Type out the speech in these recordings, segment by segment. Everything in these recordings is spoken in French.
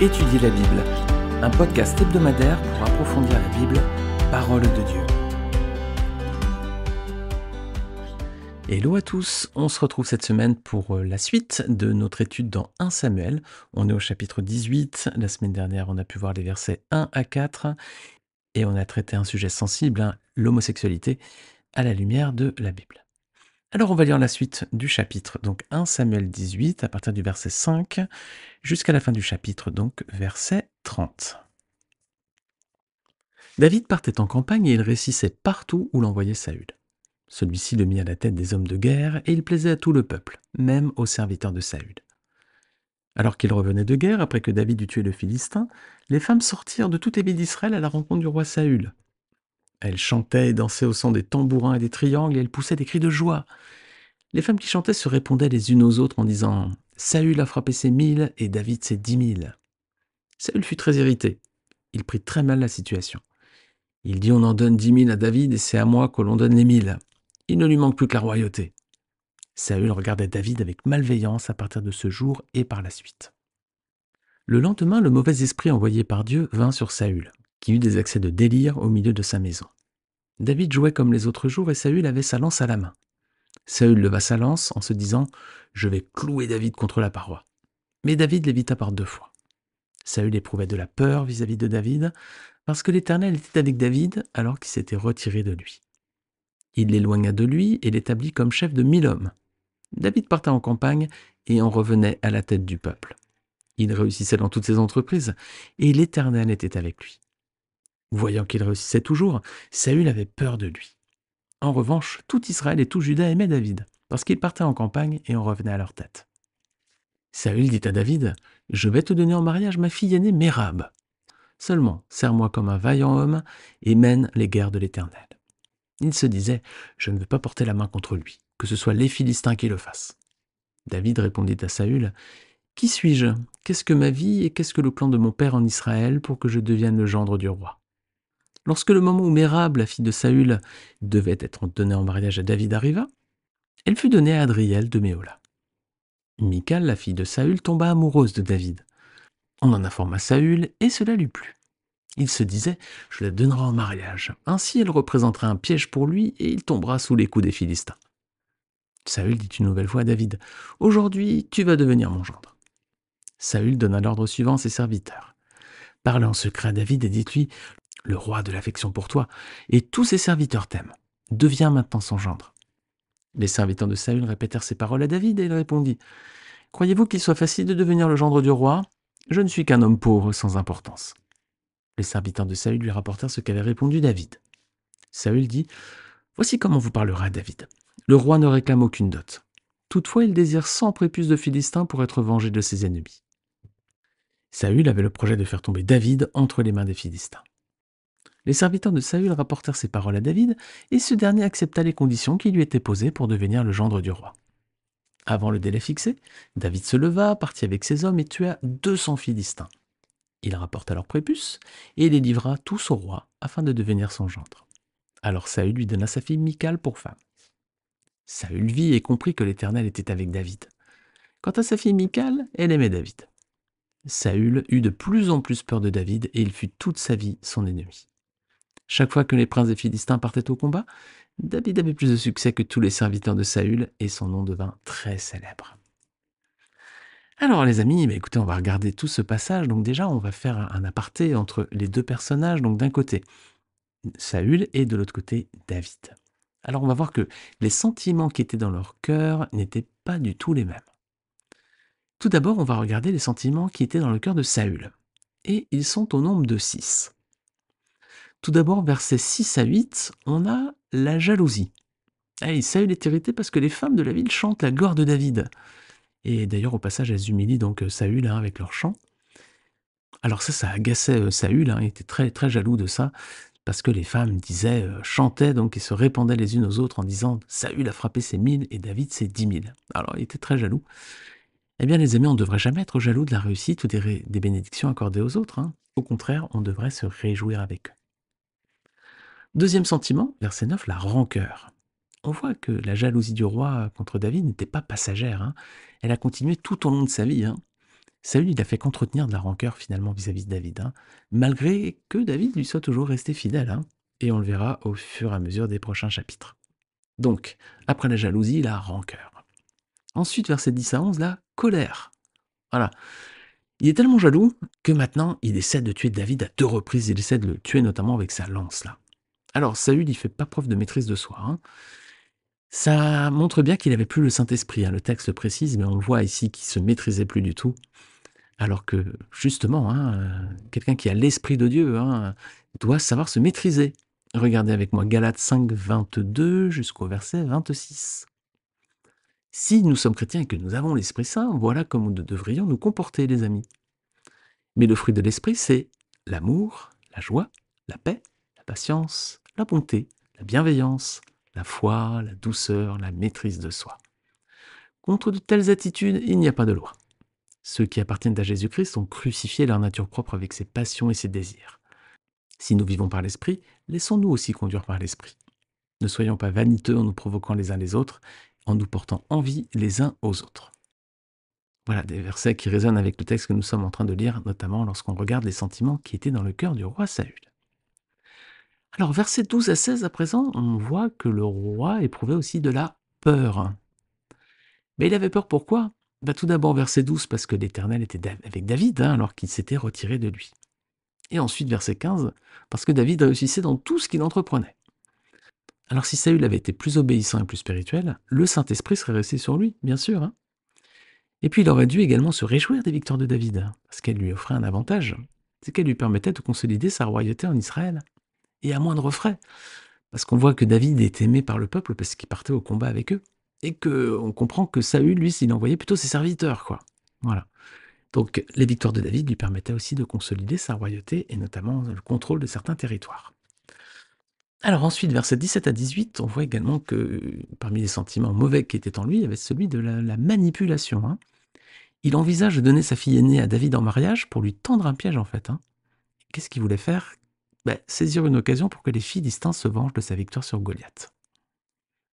Étudier la Bible, un podcast hebdomadaire pour approfondir la Bible, parole de Dieu. Hello à tous, on se retrouve cette semaine pour la suite de notre étude dans 1 Samuel. On est au chapitre 18, la semaine dernière on a pu voir les versets 1 à 4 et on a traité un sujet sensible, l'homosexualité, à la lumière de la Bible. Alors on va lire la suite du chapitre, donc 1 Samuel 18, à partir du verset 5, jusqu'à la fin du chapitre, donc verset 30. David partait en campagne et il réussissait partout où l'envoyait Saül. Celui-ci le mit à la tête des hommes de guerre et il plaisait à tout le peuple, même aux serviteurs de Saül. Alors qu'il revenait de guerre, après que David eut tué le Philistin, les femmes sortirent de toute les villes d'Israël à la rencontre du roi Saül. Elles chantaient et dansaient au son des tambourins et des triangles et elles poussaient des cris de joie. Les femmes qui chantaient se répondaient les unes aux autres en disant « Saül a frappé ses 1000 et David ses 10 000 ». Saül fut très irrité. Il prit très mal la situation. Il dit « On en donne 10 000 à David et c'est à moi que l'on donne les 1000. Il ne lui manque plus que la royauté. » Saül regardait David avec malveillance à partir de ce jour et par la suite. Le lendemain, le mauvais esprit envoyé par Dieu vint sur Saül, qui eut des accès de délire au milieu de sa maison. David jouait comme les autres jours et Saül avait sa lance à la main. Saül leva sa lance en se disant « Je vais clouer David contre la paroi. » Mais David l'évita par 2 fois. Saül éprouvait de la peur vis-à-vis de David, parce que l'Éternel était avec David alors qu'il s'était retiré de lui. Il l'éloigna de lui et l'établit comme chef de 1000 hommes. David partait en campagne et en revenait à la tête du peuple. Il réussissait dans toutes ses entreprises et l'Éternel était avec lui. Voyant qu'il réussissait toujours, Saül avait peur de lui. En revanche, tout Israël et tout Juda aimaient David, parce qu'il partait en campagne et en revenait à leur tête. Saül dit à David « Je vais te donner en mariage ma fille aînée Mérab. Seulement, sers-moi comme un vaillant homme et mène les guerres de l'Éternel. » Il se disait « Je ne veux pas porter la main contre lui, que ce soit les Philistins qui le fassent. » David répondit à Saül « Qui suis-je? Qu'est-ce que ma vie et qu'est-ce que le clan de mon père en Israël pour que je devienne le gendre du roi ?» Lorsque le moment où Mérab, la fille de Saül, devait être donnée en mariage à David arriva, elle fut donnée à Adriel de Méhola. Michal, la fille de Saül, tomba amoureuse de David. On en informa Saül et cela lui plut. Il se disait « Je la donnerai en mariage. Ainsi elle représentera un piège pour lui et il tombera sous les coups des Philistins. » Saül dit une nouvelle fois à David « Aujourd'hui, tu vas devenir mon gendre. » Saül donna l'ordre suivant à ses serviteurs. « Parlez en secret à David et dites-lui « Le roi a de l'affection pour toi et tous ses serviteurs t'aiment. Deviens maintenant son gendre. » Les serviteurs de Saül répétèrent ces paroles à David et il répondit « Croyez-vous qu'il soit facile de devenir le gendre du roi ? Je ne suis qu'un homme pauvre sans importance. » Les serviteurs de Saül lui rapportèrent ce qu'avait répondu David. Saül dit « Voici comment vous parlerez à David. Le roi ne réclame aucune dot. Toutefois, il désire 100 prépuces de Philistins pour être vengé de ses ennemis. » Saül avait le projet de faire tomber David entre les mains des Philistins. Les serviteurs de Saül rapportèrent ces paroles à David, et ce dernier accepta les conditions qui lui étaient posées pour devenir le gendre du roi. Avant le délai fixé, David se leva, partit avec ses hommes et tua 200 Philistins. Il rapporta leurs prépuces et les livra tous au roi afin de devenir son gendre. Alors Saül lui donna sa fille Michal pour femme. Saül vit et comprit que l'Éternel était avec David. Quant à sa fille Michal, elle aimait David. Saül eut de plus en plus peur de David et il fut toute sa vie son ennemi. Chaque fois que les princes des Philistins partaient au combat, David avait plus de succès que tous les serviteurs de Saül et son nom devint très célèbre. Alors les amis, écoutez, on va regarder tout ce passage. Donc déjà, on va faire un aparté entre les deux personnages. Donc d'un côté, Saül et de l'autre côté, David. Alors on va voir que les sentiments qui étaient dans leur cœur n'étaient pas du tout les mêmes. Tout d'abord, on va regarder les sentiments qui étaient dans le cœur de Saül. Et ils sont au nombre de 6. Tout d'abord, versets 6 à 8, on a la jalousie. Et Saül est irrité parce que les femmes de la ville chantent la gloire de David. Et d'ailleurs, au passage, elles humilient donc Saül avec leur chant. Alors ça agaçait Saül, il était très, très jaloux de ça, parce que les femmes disaient, chantaient donc et se répandaient les unes aux autres en disant « Saül a frappé ses 1000 et David ses 10 000 ». Alors il était très jaloux. Eh bien les amis, on ne devrait jamais être jaloux de la réussite ou des bénédictions accordées aux autres. Au contraire, on devrait se réjouir avec eux. Deuxième sentiment, verset 9, la rancœur. On voit que la jalousie du roi contre David n'était pas passagère. Elle a continué tout au long de sa vie. Saül, il a fait qu'entretenir de la rancœur finalement vis-à-vis de David, hein, malgré que David lui soit toujours resté fidèle, hein, et on le verra au fur et à mesure des prochains chapitres. Donc, après la jalousie, la rancœur. Ensuite, versets 10 à 11, la colère. Voilà. Il est tellement jaloux que maintenant, il essaie de tuer David à 2 reprises. Il essaie de le tuer notamment avec sa lance, là. Alors, Saül, il fait pas preuve de maîtrise de soi, hein. Ça montre bien qu'il avait plus le Saint-Esprit, hein. Le texte le précise, mais on le voit ici qu'il se maîtrisait plus du tout. Alors que, justement, hein, quelqu'un qui a l'Esprit de Dieu, hein, doit savoir se maîtriser. Regardez avec moi Galates 5, 22 jusqu'au verset 26. Si nous sommes chrétiens et que nous avons l'Esprit Saint, voilà comme nous devrions nous comporter, les amis. Mais le fruit de l'Esprit, c'est l'amour, la joie, la paix, la patience, la bonté, la bienveillance, la foi, la douceur, la maîtrise de soi. Contre de telles attitudes, il n'y a pas de loi. Ceux qui appartiennent à Jésus-Christ ont crucifié leur nature propre avec ses passions et ses désirs. Si nous vivons par l'Esprit, laissons-nous aussi conduire par l'Esprit. Ne soyons pas vaniteux en nous provoquant les uns les autres, en nous portant envie les uns aux autres. Voilà des versets qui résonnent avec le texte que nous sommes en train de lire, notamment lorsqu'on regarde les sentiments qui étaient dans le cœur du roi Saül. Alors, versets 12 à 16 à présent, on voit que le roi éprouvait aussi de la peur. Mais il avait peur pourquoi? Tout d'abord, verset 12, parce que l'Éternel était avec David, hein, alors qu'il s'était retiré de lui. Et ensuite, verset 15, parce que David réussissait dans tout ce qu'il entreprenait. Alors si Saül avait été plus obéissant et plus spirituel, le Saint-Esprit serait resté sur lui, bien sûr, hein. Et puis il aurait dû également se réjouir des victoires de David, parce qu'elles lui offraient un avantage, c'est qu'elles lui permettaient de consolider sa royauté en Israël, et à moindre frais, parce qu'on voit que David est aimé par le peuple parce qu'il partait au combat avec eux, et qu'on comprend que Saül, lui, s'il envoyait plutôt ses serviteurs, quoi. Voilà. Donc les victoires de David lui permettaient aussi de consolider sa royauté, et notamment le contrôle de certains territoires. Alors ensuite, versets 17 à 18, on voit également que parmi les sentiments mauvais qui étaient en lui, il y avait celui de la manipulation, hein. Il envisage de donner sa fille aînée à David en mariage pour lui tendre un piège, en fait, hein. Qu'est-ce qu'il voulait faire? Saisir une occasion pour que les Philistins se vengent de sa victoire sur Goliath.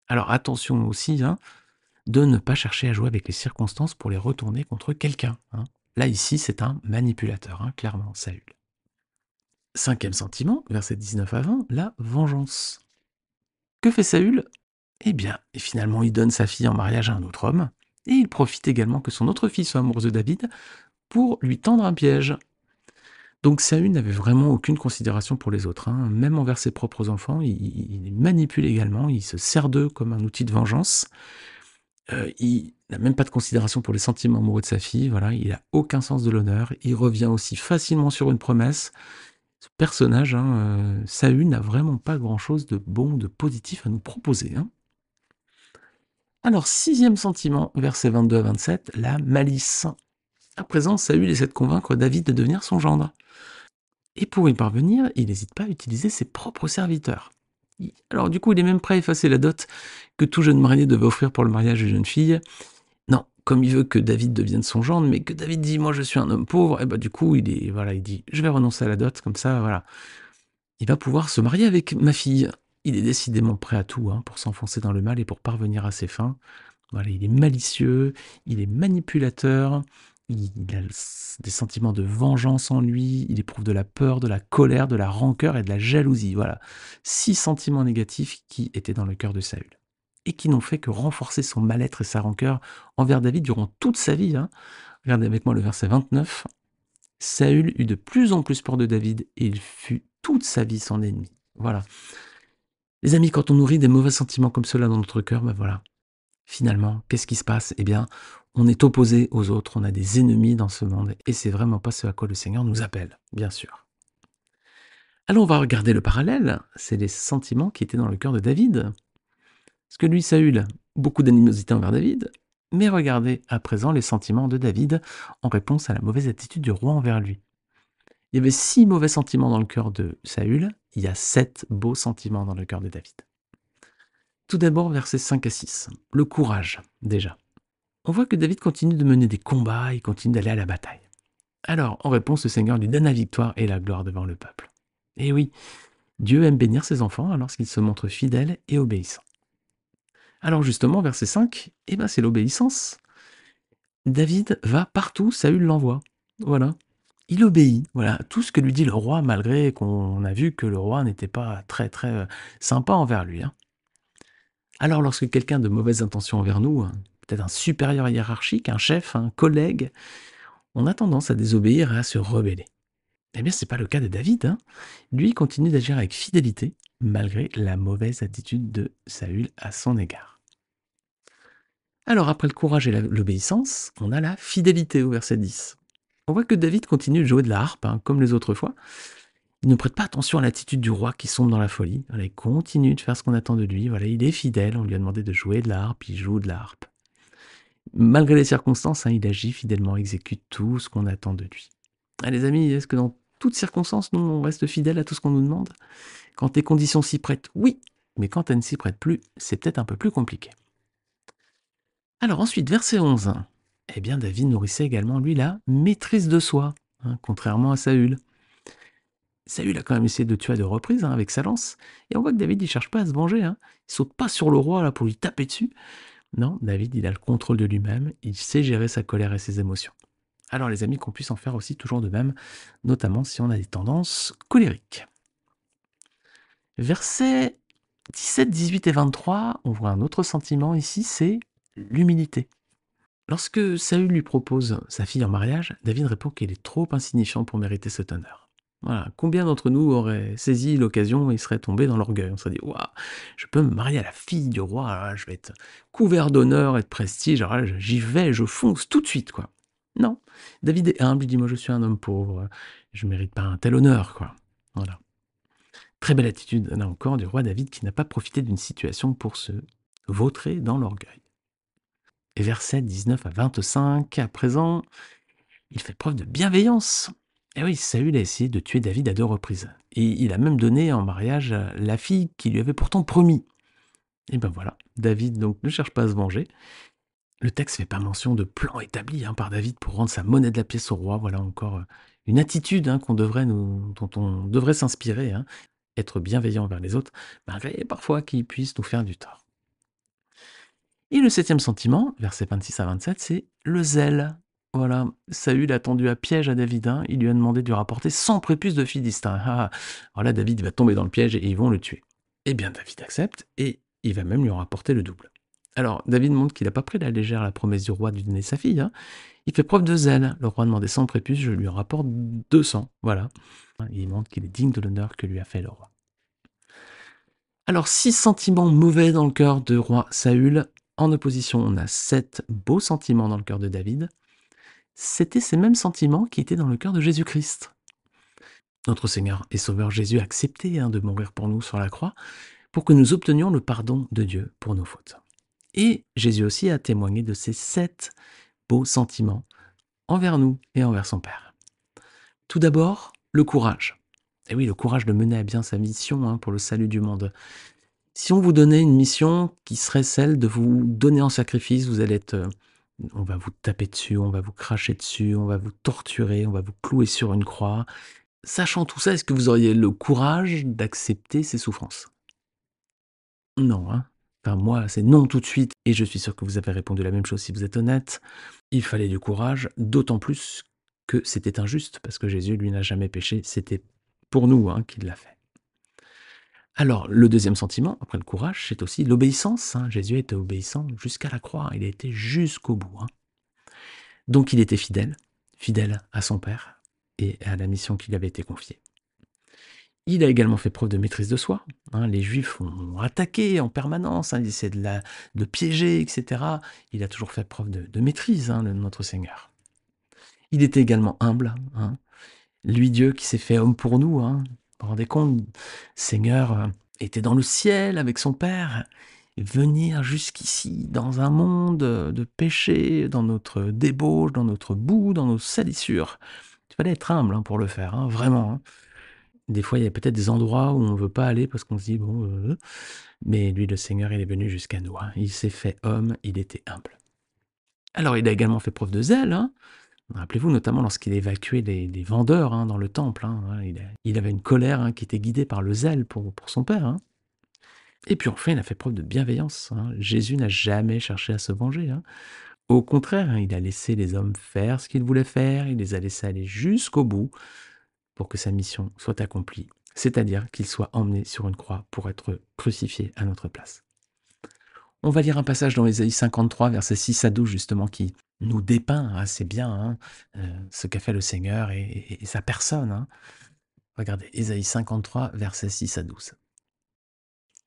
Alors attention aussi, hein, de ne pas chercher à jouer avec les circonstances pour les retourner contre quelqu'un, hein. Là, ici, c'est un manipulateur, hein, clairement, Saül. Cinquième sentiment, versets 19 à 20, la vengeance. Que fait Saül? Eh bien, et finalement, il donne sa fille en mariage à un autre homme, et il profite également que son autre fille soit amoureuse de David pour lui tendre un piège. Donc Saül n'avait vraiment aucune considération pour les autres, hein. Même envers ses propres enfants, il les manipule également, il se sert d'eux comme un outil de vengeance. Il n'a même pas de considération pour les sentiments amoureux de sa fille, voilà, il n'a aucun sens de l'honneur, il revient aussi facilement sur une promesse. Ce personnage, hein, Saül, n'a vraiment pas grand-chose de bon, de positif à nous proposer, hein. Alors, sixième sentiment, versets 22 à 27, la malice. À présent, Saül essaie de convaincre David de devenir son gendre. Et pour y parvenir, il n'hésite pas à utiliser ses propres serviteurs. Alors du coup, il est même prêt à effacer la dot que tout jeune marié devait offrir pour le mariage d'une jeune fille. Non, comme il veut que David devienne son gendre, mais que David dit « moi je suis un homme pauvre », et du coup, il dit « je vais renoncer à la dot, comme ça, voilà. Il va pouvoir se marier avec ma fille ». Il est décidément prêt à tout, hein, pour s'enfoncer dans le mal et pour parvenir à ses fins. Voilà, il est malicieux, il est manipulateur, il a des sentiments de vengeance en lui, il éprouve de la peur, de la colère, de la rancœur et de la jalousie. Voilà, 6 sentiments négatifs qui étaient dans le cœur de Saül et qui n'ont fait que renforcer son mal-être et sa rancœur envers David durant toute sa vie, hein. Regardez avec moi le verset 29. Saül eut de plus en plus peur de David et il fut toute sa vie son ennemi. Voilà. Les amis, quand on nourrit des mauvais sentiments comme cela dans notre cœur, voilà. Finalement, qu'est-ce qui se passe? Eh bien, on est opposé aux autres, on a des ennemis dans ce monde, et c'est vraiment pas ce à quoi le Seigneur nous appelle, bien sûr. Alors on va regarder le parallèle, c'est les sentiments qui étaient dans le cœur de David. Parce que lui, Saül, beaucoup d'animosité envers David, mais regardez à présent les sentiments de David en réponse à la mauvaise attitude du roi envers lui. Il y avait 6 mauvais sentiments dans le cœur de Saül, il y a 7 beaux sentiments dans le cœur de David. Tout d'abord, versets 5 à 6, le courage, déjà. On voit que David continue de mener des combats, il continue d'aller à la bataille. Alors, en réponse, le Seigneur lui donne la victoire et la gloire devant le peuple. Et oui, Dieu aime bénir ses enfants lorsqu'ils se montrent fidèles et obéissants. Alors justement, verset 5, c'est l'obéissance. David va partout, Saül l'envoie. voilà. Il obéit, voilà, à tout ce que lui dit le roi, malgré qu'on a vu que le roi n'était pas très, très, sympa envers lui, hein. Alors lorsque quelqu'un de mauvaises intentions envers nous, peut-être un supérieur hiérarchique, un chef, un collègue, on a tendance à désobéir et à se rebeller. Eh bien, c'est pas le cas de David, hein. Lui, il continue d'agir avec fidélité, malgré la mauvaise attitude de Saül à son égard. Alors, après le courage et l'obéissance, on a la fidélité au verset 10. On voit que David continue de jouer de la harpe, hein, comme les autres fois. Il ne prête pas attention à l'attitude du roi qui sombre dans la folie. Voilà, il continue de faire ce qu'on attend de lui. Voilà, il est fidèle. On lui a demandé de jouer de la harpe, il joue de la harpe. Malgré les circonstances, hein, il agit fidèlement, exécute tout ce qu'on attend de lui. Ah, les amis, est-ce que dans toutes circonstances, nous, on reste fidèle à tout ce qu'on nous demande? Quand tes conditions s'y prêtent, oui, mais quand elles ne s'y prêtent plus, c'est peut-être un peu plus compliqué. Alors ensuite, verset 11. Eh bien, David nourrissait également, lui, la maîtrise de soi, hein, contrairement à Saül. Saül a quand même essayé de tuer à 2 reprises, hein, avec sa lance, et on voit que David, il cherche pas à se venger, hein. Il saute pas sur le roi là pour lui taper dessus. Non, David, il a le contrôle de lui-même, il sait gérer sa colère et ses émotions. Alors les amis, qu'on puisse en faire aussi toujours de même, notamment si on a des tendances colériques. Versets 17, 18 et 23, on voit un autre sentiment ici, c'est l'humilité. Lorsque Saül lui propose sa fille en mariage, David répond qu'il est trop insignifiant pour mériter cet honneur. Voilà. Combien d'entre nous auraient saisi l'occasion et seraient tombés dans l'orgueil? On serait dit, waouh, je peux me marier à la fille du roi, alors là, je vais être couvert d'honneur et de prestige, alors là, j'y vais, je fonce tout de suite, quoi. Non, David est humble, il dit, moi je suis un homme pauvre, je mérite pas un tel honneur, quoi. Voilà. Très belle attitude, là encore, du roi David qui n'a pas profité d'une situation pour se vautrer dans l'orgueil. Et versets 19 à 25, à présent, il fait preuve de bienveillance. Et oui, Saül a essayé de tuer David à 2 reprises. Et il a même donné en mariage la fille qu'il lui avait pourtant promis. Et ben voilà, David donc ne cherche pas à se venger. Le texte fait pas mention de plan établi, hein, par David pour rendre sa monnaie de la pièce au roi. Voilà encore une attitude, hein, dont on devrait s'inspirer, hein. Être bienveillant envers les autres, malgré parfois qu'ils puissent nous faire du tort. Et le 7e sentiment, versets 26 à 27, c'est le zèle. Voilà, Saül a tendu un piège à David, hein. Il lui a demandé de lui rapporter 100 prépuces de Philistins. Ah, alors là, David va tomber dans le piège et ils vont le tuer. Eh bien, David accepte et il va même lui en rapporter le double. Alors, David montre qu'il n'a pas pris à la légère la promesse du roi de lui donner sa fille, hein. Il fait preuve de zèle. Le roi demandait 100 prépuces, je lui en rapporte 200. Voilà. Il montre qu'il est digne de l'honneur que lui a fait le roi. Alors, 6 sentiments mauvais dans le cœur de roi Saül. En opposition, on a 7 beaux sentiments dans le cœur de David. C'était ces mêmes sentiments qui étaient dans le cœur de Jésus-Christ. Notre Seigneur et Sauveur Jésus a accepté, hein, de mourir pour nous sur la croix, pour que nous obtenions le pardon de Dieu pour nos fautes. Et Jésus aussi a témoigné de ces 7 beaux sentiments envers nous et envers son Père. Tout d'abord, le courage. Et oui, le courage de mener à bien sa mission, hein, pour le salut du monde. Si on vous donnait une mission qui serait celle de vous donner en sacrifice, vous allez être, on va vous taper dessus, on va vous cracher dessus, on va vous torturer, on va vous clouer sur une croix. Sachant tout ça, est-ce que vous auriez le courage d'accepter ces souffrances? Non, hein. Enfin, moi, c'est non tout de suite, et je suis sûr que vous avez répondu la même chose si vous êtes honnête. Il fallait du courage, d'autant plus que c'était injuste, parce que Jésus, lui, n'a jamais péché, c'était pour nous, hein, qu'il l'a fait. Alors, le deuxième sentiment, après le courage, c'est aussi l'obéissance, hein. Jésus était obéissant jusqu'à la croix, il a été jusqu'au bout, hein. Donc il était fidèle, fidèle à son Père et à la mission qui lui avait été confiée. Il a également fait preuve de maîtrise de soi, hein. Les Juifs ont attaqué en permanence, hein, ils essaient de piéger, etc. Il a toujours fait preuve de maîtrise, hein, notre Seigneur. Il était également humble, hein. Lui, Dieu, qui s'est fait homme pour nous, hein. Vous vous rendez compte, Seigneur était dans le ciel avec son Père, et venir jusqu'ici, dans un monde de péché, dans notre débauche, dans notre boue, dans nos salissures. Il fallait être humble, hein, pour le faire, hein, vraiment, hein. Des fois, il y a peut-être des endroits où on ne veut pas aller parce qu'on se dit, bon, mais lui, le Seigneur, il est venu jusqu'à nous, hein. Il s'est fait homme, il était humble. Alors, il a également fait preuve de zèle, hein. Rappelez-vous notamment lorsqu'il évacuait les vendeurs, hein, dans le temple, hein. Il avait une colère, hein, qui était guidée par le zèle pour son Père, hein. Et puis enfin, il a fait preuve de bienveillance, hein. Jésus n'a jamais cherché à se venger, hein. Au contraire, hein, il a laissé les hommes faire ce qu'ils voulaient faire, il les a laissés aller jusqu'au bout pour que sa mission soit accomplie, c'est-à-dire qu'il soit emmené sur une croix pour être crucifié à notre place. On va lire un passage dans Ésaïe 53, versets 6 à 12, justement, qui nous dépeint assez bien hein, ce qu'a fait le Seigneur et sa personne. Hein. Regardez, Ésaïe 53, versets 6 à 12.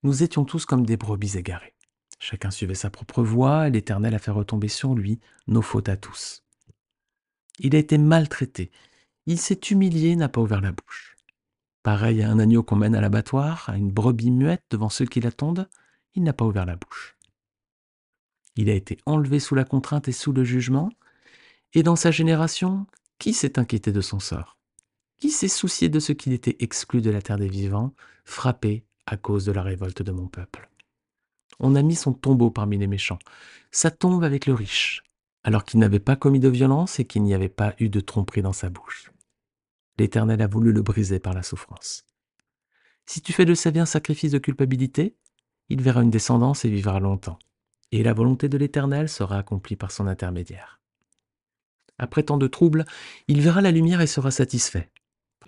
Nous étions tous comme des brebis égarées. Chacun suivait sa propre voie, et l'Éternel a fait retomber sur lui nos fautes à tous. Il a été maltraité, il s'est humilié, n'a pas ouvert la bouche. Pareil à un agneau qu'on mène à l'abattoir, à une brebis muette devant ceux qui l'attendent, il n'a pas ouvert la bouche. Il a été enlevé sous la contrainte et sous le jugement, et dans sa génération, qui s'est inquiété de son sort? Qui s'est soucié de ce qu'il était exclu de la terre des vivants, frappé à cause de la révolte de mon peuple? On a mis son tombeau parmi les méchants, sa tombe avec le riche, alors qu'il n'avait pas commis de violence et qu'il n'y avait pas eu de tromperie dans sa bouche. L'Éternel a voulu le briser par la souffrance. Si tu fais de sa vie un sacrifice de culpabilité, il verra une descendance et vivra longtemps. Et la volonté de l'Éternel sera accomplie par son intermédiaire. Après tant de troubles, il verra la lumière et sera satisfait.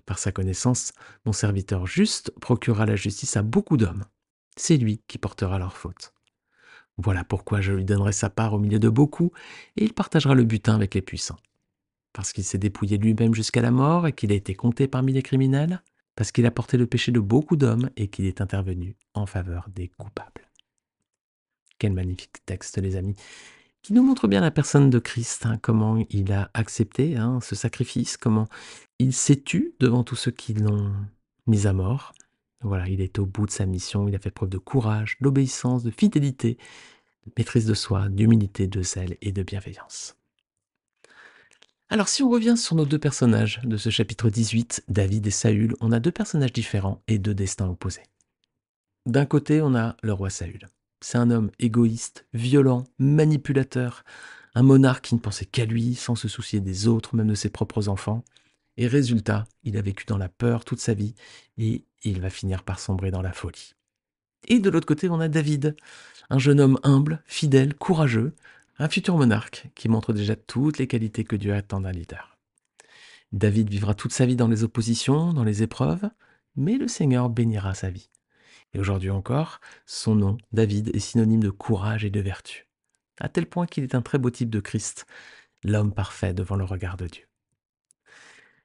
Par sa connaissance, mon serviteur juste procurera la justice à beaucoup d'hommes. C'est lui qui portera leurs fautes. Voilà pourquoi je lui donnerai sa part au milieu de beaucoup, et il partagera le butin avec les puissants. Parce qu'il s'est dépouillé lui-même jusqu'à la mort et qu'il a été compté parmi les criminels, parce qu'il a porté le péché de beaucoup d'hommes et qu'il est intervenu en faveur des coupables. Quel magnifique texte, les amis, qui nous montre bien la personne de Christ, hein, comment il a accepté hein, ce sacrifice, comment il s'est tu devant tous ceux qui l'ont mis à mort. Voilà, il est au bout de sa mission, il a fait preuve de courage, d'obéissance, de fidélité, de maîtrise de soi, d'humilité, de zèle et de bienveillance. Alors si on revient sur nos deux personnages de ce chapitre 18, David et Saül, on a deux personnages différents et deux destins opposés. D'un côté, on a le roi Saül. C'est un homme égoïste, violent, manipulateur, un monarque qui ne pensait qu'à lui, sans se soucier des autres, même de ses propres enfants. Et résultat, il a vécu dans la peur toute sa vie et il va finir par sombrer dans la folie. Et de l'autre côté, on a David, un jeune homme humble, fidèle, courageux, un futur monarque qui montre déjà toutes les qualités que Dieu attend d'un leader. David vivra toute sa vie dans les oppositions, dans les épreuves, mais le Seigneur bénira sa vie. Et aujourd'hui encore, son nom, David, est synonyme de courage et de vertu, à tel point qu'il est un très beau type de Christ, l'homme parfait devant le regard de Dieu.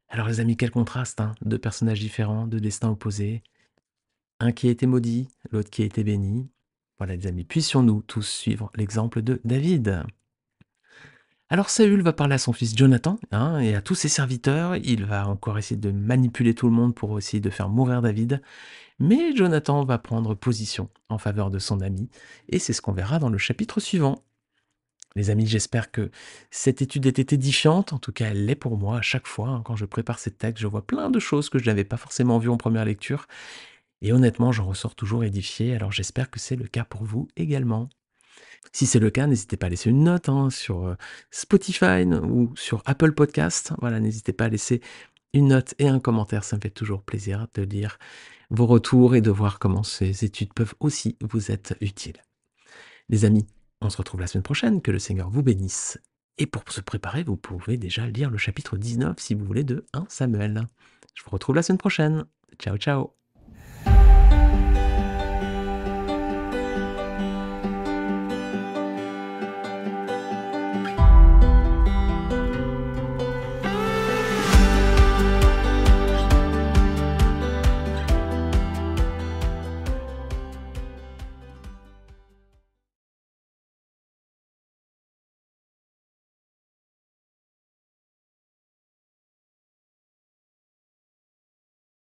Alors les amis, quel contraste, hein, deux personnages différents, deux destins opposés, un qui a été maudit, l'autre qui a été béni. Voilà les amis, puissions-nous tous suivre l'exemple de David. Alors Saül va parler à son fils Jonathan hein, et à tous ses serviteurs, il va encore essayer de manipuler tout le monde pour essayer de faire mourir David, mais Jonathan va prendre position en faveur de son ami, et c'est ce qu'on verra dans le chapitre suivant. Les amis, j'espère que cette étude était édifiante, en tout cas elle l'est pour moi à chaque fois, hein, quand je prépare ces textes, je vois plein de choses que je n'avais pas forcément vues en première lecture, et honnêtement j'en ressors toujours édifié, alors j'espère que c'est le cas pour vous également. Si c'est le cas, n'hésitez pas à laisser une note hein, sur Spotify ou sur Apple Podcast. Voilà, n'hésitez pas à laisser une note et un commentaire, ça me fait toujours plaisir de lire vos retours et de voir comment ces études peuvent aussi vous être utiles. Les amis, on se retrouve la semaine prochaine, que le Seigneur vous bénisse. Et pour se préparer, vous pouvez déjà lire le chapitre 19 si vous voulez de 1 Samuel. Je vous retrouve la semaine prochaine. Ciao ciao.